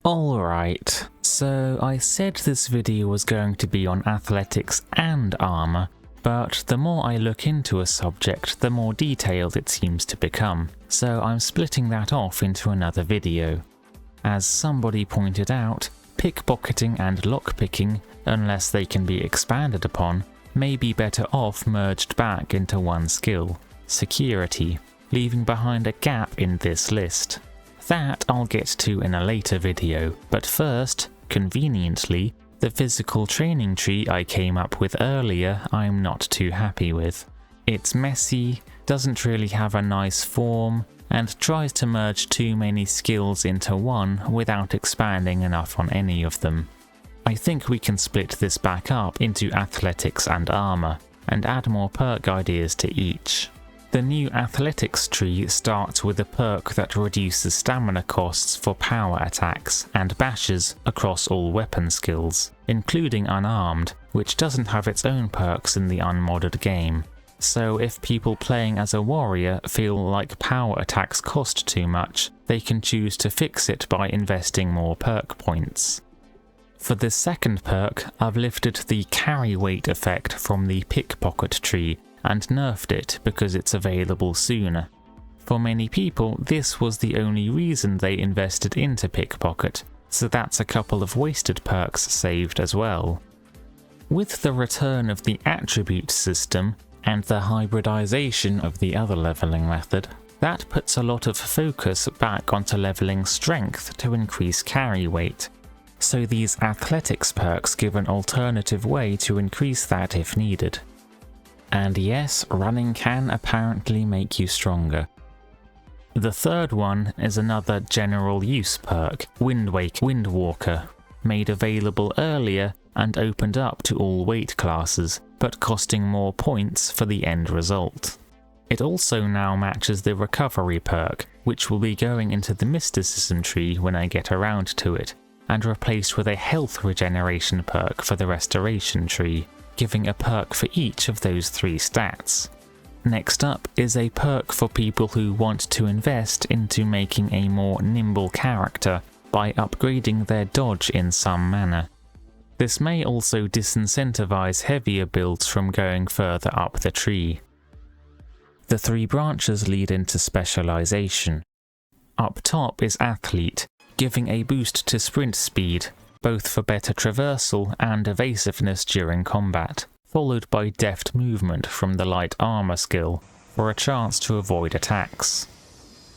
Alright, so I said this video was going to be on athletics and armor, but the more I look into a subject, the more detailed it seems to become, so I'm splitting that off into another video. As somebody pointed out, pickpocketing and lockpicking, unless they can be expanded upon, may be better off merged back into one skill, security, leaving behind a gap in this list. That I'll get to in a later video, but first, conveniently, the physical training tree I came up with earlier I'm not too happy with. It's messy, doesn't really have a nice form, and tries to merge too many skills into one without expanding enough on any of them. I think we can split this back up into athletics and armor, and add more perk ideas to each. The new athletics tree starts with a perk that reduces stamina costs for power attacks and bashes across all weapon skills, including unarmed, which doesn't have its own perks in the unmodded game. So if people playing as a warrior feel like power attacks cost too much, they can choose to fix it by investing more perk points. For this second perk, I've lifted the carry weight effect from the pickpocket tree and nerfed it because it's available sooner. For many people, this was the only reason they invested into pickpocket, so that's a couple of wasted perks saved as well. With the return of the attribute system, and the hybridization of the other leveling method, that puts a lot of focus back onto leveling strength to increase carry weight. So these athletics perks give an alternative way to increase that if needed. And yes, running can apparently make you stronger. The third one is another general use perk, Windwalker, made available earlier and opened up to all weight classes, but costing more points for the end result. It also now matches the recovery perk, which will be going into the mysticism tree when I get around to it, and replaced with a health regeneration perk for the restoration tree, giving a perk for each of those three stats. Next up is a perk for people who want to invest into making a more nimble character by upgrading their dodge in some manner. This may also disincentivize heavier builds from going further up the tree. The three branches lead into specialization. Up top is Athlete, giving a boost to sprint speed, both for better traversal and evasiveness during combat, followed by deft movement from the light armor skill, for a chance to avoid attacks.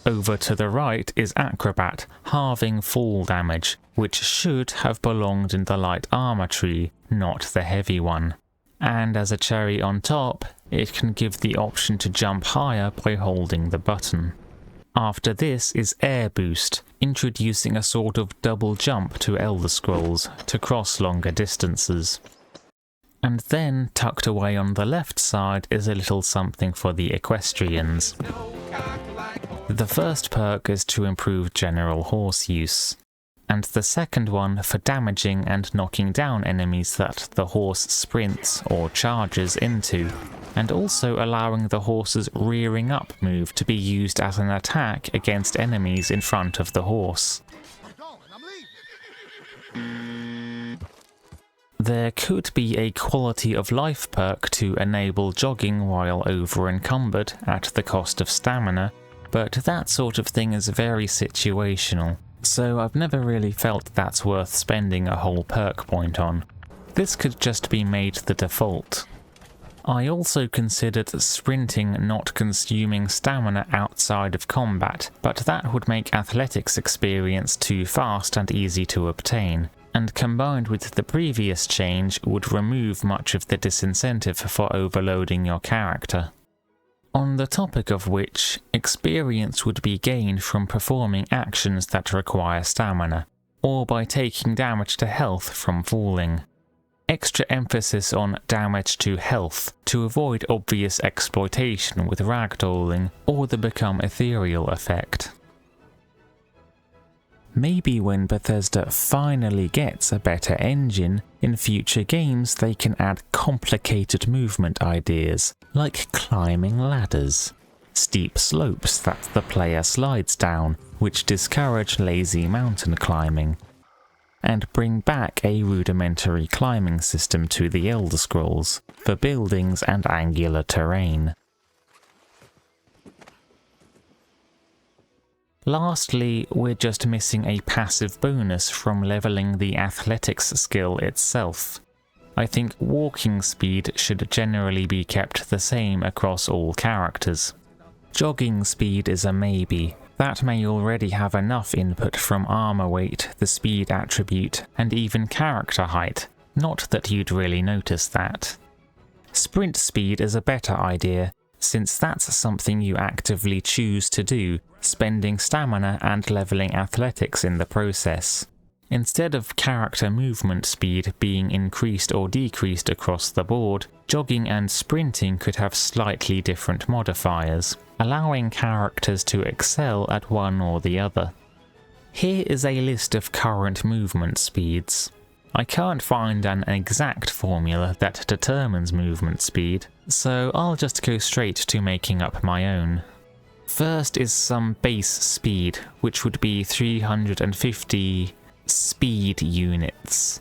Over to the right is Acrobat, halving fall damage, which should have belonged in the light armor tree, not the heavy one. And as a cherry on top, it can give the option to jump higher by holding the button. After this is Air Boost, introducing a sort of double jump to Elder Scrolls to cross longer distances. And then, tucked away on the left side, is a little something for the equestrians. The first perk is to improve general horse use, and the second one for damaging and knocking down enemies that the horse sprints or charges into, and also allowing the horse's rearing up move to be used as an attack against enemies in front of the horse. There could be a quality of life perk to enable jogging while over encumbered at the cost of stamina, but that sort of thing is very situational, so I've never really felt that's worth spending a whole perk point on. This could just be made the default. I also considered sprinting not consuming stamina outside of combat, but that would make athletics experience too fast and easy to obtain, and combined with the previous change would remove much of the disincentive for overloading your character. On the topic of which, experience would be gained from performing actions that require stamina, or by taking damage to health from falling. Extra emphasis on damage to health to avoid obvious exploitation with ragdolling or the become ethereal effect. Maybe when Bethesda finally gets a better engine, in future games they can add complicated movement ideas, like climbing ladders, steep slopes that the player slides down, which discourage lazy mountain climbing, and bring back a rudimentary climbing system to the Elder Scrolls for buildings and angular terrain. Lastly, we're just missing a passive bonus from leveling the athletics skill itself. I think walking speed should generally be kept the same across all characters. Jogging speed is a maybe. That may already have enough input from armor weight, the speed attribute, and even character height, not that you'd really notice that. Sprint speed is a better idea, since that's something you actively choose to do, spending stamina and leveling athletics in the process. Instead of character movement speed being increased or decreased across the board, jogging and sprinting could have slightly different modifiers, allowing characters to excel at one or the other. Here is a list of current movement speeds. I can't find an exact formula that determines movement speed, so I'll just go straight to making up my own. First is some base speed, which would be 350 speed units,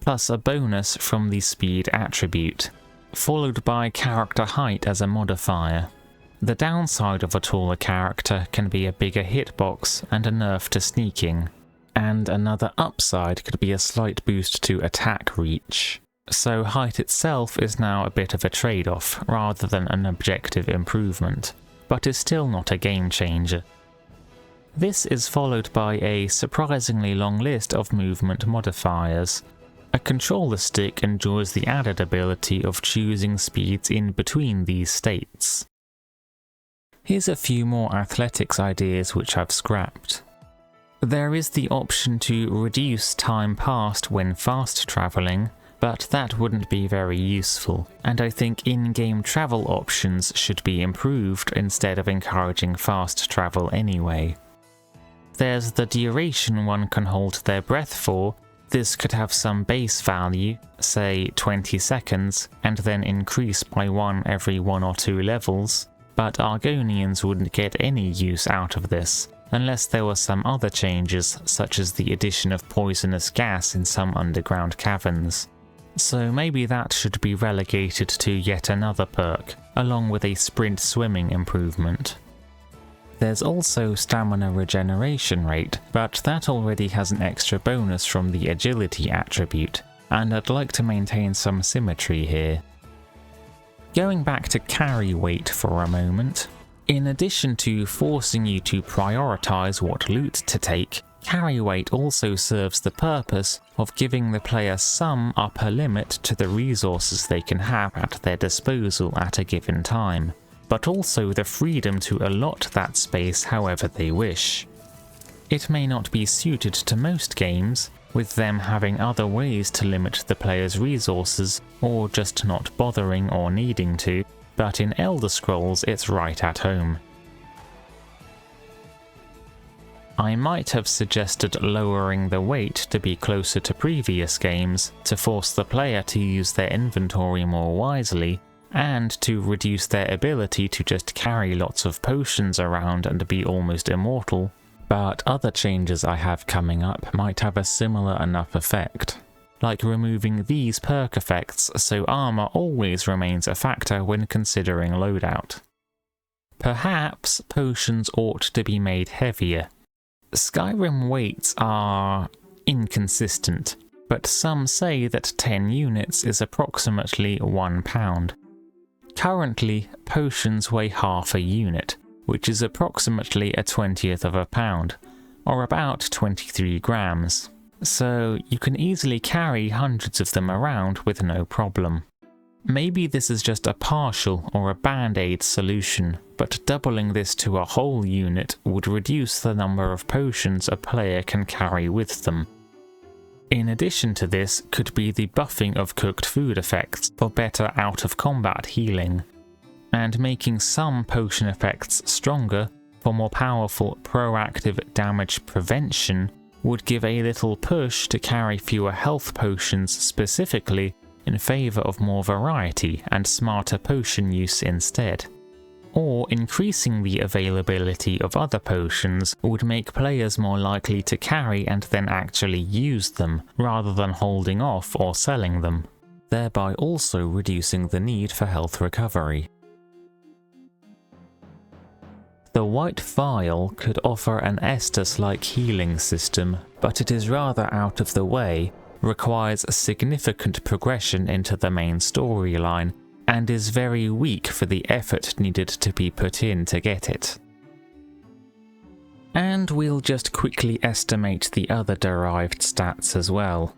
plus a bonus from the speed attribute, followed by character height as a modifier. The downside of a taller character can be a bigger hitbox and a nerf to sneaking, and another upside could be a slight boost to attack reach. So height itself is now a bit of a trade-off rather than an objective improvement, but is still not a game changer. This is followed by a surprisingly long list of movement modifiers. A controller stick enjoys the added ability of choosing speeds in between these states. Here's a few more athletics ideas which I've scrapped. There is the option to reduce time passed when fast travelling, but that wouldn't be very useful, and I think in-game travel options should be improved instead of encouraging fast travel anyway. There's the duration one can hold their breath for. This could have some base value, say 20 seconds, and then increase by 1 every 1 or 2 levels, but Argonians wouldn't get any use out of this, unless there were some other changes, such as the addition of poisonous gas in some underground caverns. So maybe that should be relegated to yet another perk, along with a sprint swimming improvement. There's also stamina regeneration rate, but that already has an extra bonus from the agility attribute, and I'd like to maintain some symmetry here. Going back to carry weight for a moment, in addition to forcing you to prioritize what loot to take, carry weight also serves the purpose of giving the player some upper limit to the resources they can have at their disposal at a given time, but also the freedom to allot that space however they wish. It may not be suited to most games, with them having other ways to limit the player's resources, or just not bothering or needing to, but in Elder Scrolls it's right at home. I might have suggested lowering the weight to be closer to previous games, to force the player to use their inventory more wisely, and to reduce their ability to just carry lots of potions around and be almost immortal, but other changes I have coming up might have a similar enough effect, like removing these perk effects so armor always remains a factor when considering loadout. Perhaps potions ought to be made heavier. Skyrim weights are inconsistent, but some say that 10 units is approximately 1 pound. Currently, potions weigh half a unit, which is approximately a 20th of a pound, or about 23 grams, so you can easily carry hundreds of them around with no problem. Maybe this is just a partial or a band-aid solution, but doubling this to a whole unit would reduce the number of potions a player can carry with them. In addition to this could be the buffing of cooked food effects for better out-of-combat healing, and making some potion effects stronger for more powerful proactive damage prevention would give a little push to carry fewer health potions specifically in favour of more variety and smarter potion use instead. or increasing the availability of other potions would make players more likely to carry and then actually use them, rather than holding off or selling them, thereby also reducing the need for health recovery. The White Vial could offer an Estus-like healing system, but it is rather out of the way, requires a significant progression into the main storyline, and is very weak for the effort needed to be put in to get it. And we'll just quickly estimate the other derived stats as well.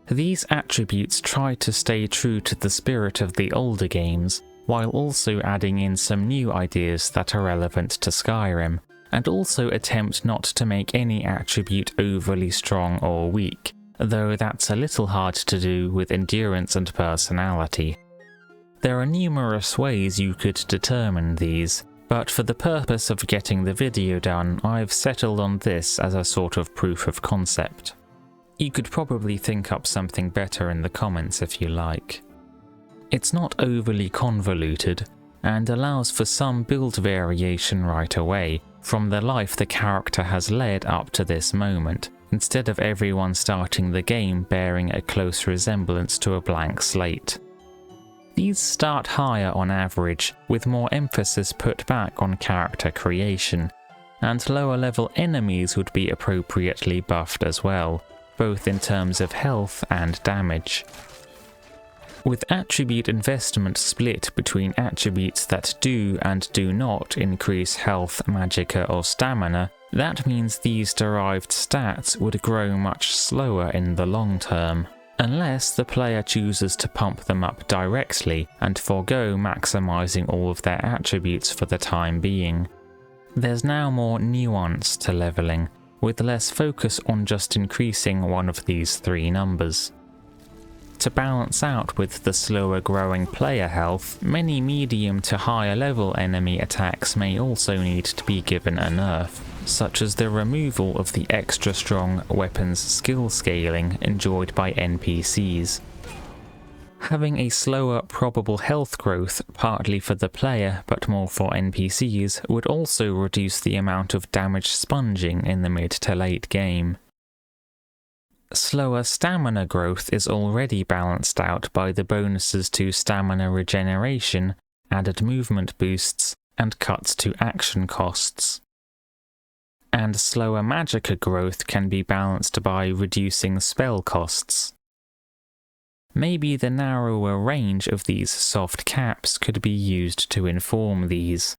These attributes try to stay true to the spirit of the older games, while also adding in some new ideas that are relevant to Skyrim, and also attempt not to make any attribute overly strong or weak, though that's a little hard to do with endurance and personality. There are numerous ways you could determine these, but for the purpose of getting the video done, I've settled on this as a sort of proof of concept. You could probably think up something better in the comments if you like. It's not overly convoluted, and allows for some build variation right away, from the life the character has led up to this moment, instead of everyone starting the game bearing a close resemblance to a blank slate. These start higher on average, with more emphasis put back on character creation, and lower level enemies would be appropriately buffed as well, both in terms of health and damage. With attribute investment split between attributes that do and do not increase health, magicka or stamina, that means these derived stats would grow much slower in the long term, unless the player chooses to pump them up directly and forego maximizing all of their attributes for the time being. There's now more nuance to leveling, with less focus on just increasing one of these three numbers. To balance out with the slower growing player health, many medium to higher level enemy attacks may also need to be given a nerf, such as the removal of the extra strong weapons skill scaling enjoyed by NPCs. Having a slower probable health growth, partly for the player but more for NPCs, would also reduce the amount of damage sponging in the mid to late game. Slower stamina growth is already balanced out by the bonuses to stamina regeneration, added movement boosts, and cuts to action costs. And slower magicka growth can be balanced by reducing spell costs. Maybe the narrower range of these soft caps could be used to inform these.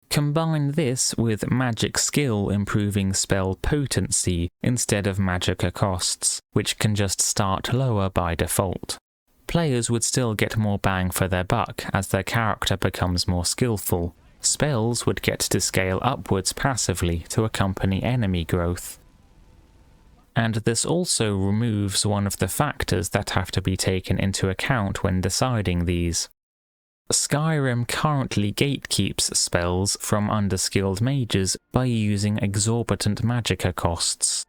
Combine this with magic skill improving spell potency instead of magicka costs, which can just start lower by default. Players would still get more bang for their buck as their character becomes more skillful. Spells would get to scale upwards passively to accompany enemy growth. And this also removes one of the factors that have to be taken into account when deciding these. Skyrim currently gatekeeps spells from underskilled mages by using exorbitant magicka costs.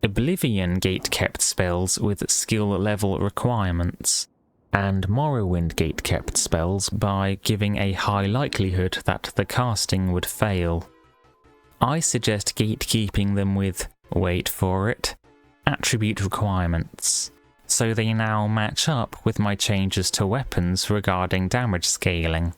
Oblivion gatekept spells with skill level requirements, and Morrowind gatekept spells by giving a high likelihood that the casting would fail. I suggest gatekeeping them with, wait for it, attribute requirements, so they now match up with my changes to weapons regarding damage scaling.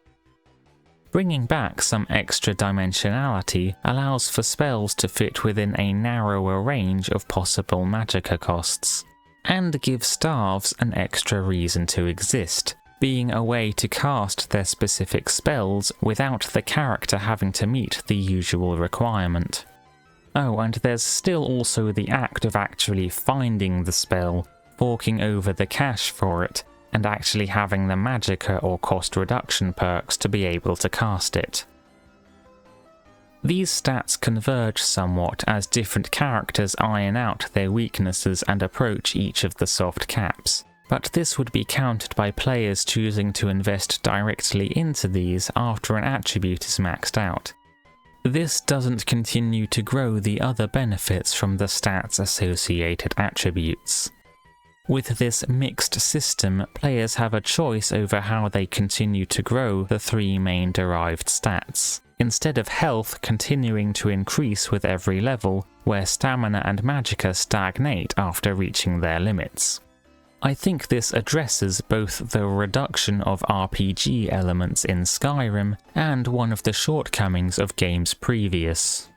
Bringing back some extra dimensionality allows for spells to fit within a narrower range of possible magicka costs, and gives staves an extra reason to exist, being a way to cast their specific spells without the character having to meet the usual requirement. Oh, and there's still also the act of actually finding the spell, forking over the cash for it, and actually having the magicka or cost reduction perks to be able to cast it. These stats converge somewhat as different characters iron out their weaknesses and approach each of the soft caps, but this would be countered by players choosing to invest directly into these after an attribute is maxed out. This doesn't continue to grow the other benefits from the stats associated attributes. With this mixed system, players have a choice over how they continue to grow the three main derived stats, instead of health continuing to increase with every level, where stamina and magicka stagnate after reaching their limits. I think this addresses both the reduction of RPG elements in Skyrim and one of the shortcomings of games previous.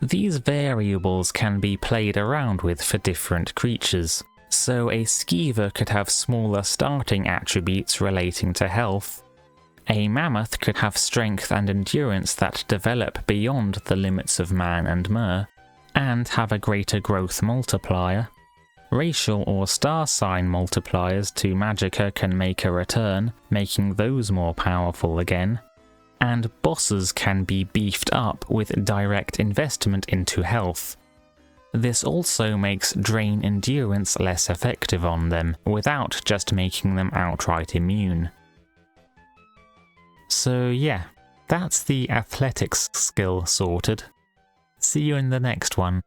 These variables can be played around with for different creatures, so a skeever could have smaller starting attributes relating to health, a mammoth could have strength and endurance that develop beyond the limits of man and mer, and have a greater growth multiplier. Racial or star sign multipliers to magicka can make a return, making those more powerful again. And bosses can be beefed up with direct investment into health. This also makes drain endurance less effective on them, without just making them outright immune. So yeah, that's the athletics skill sorted. See you in the next one.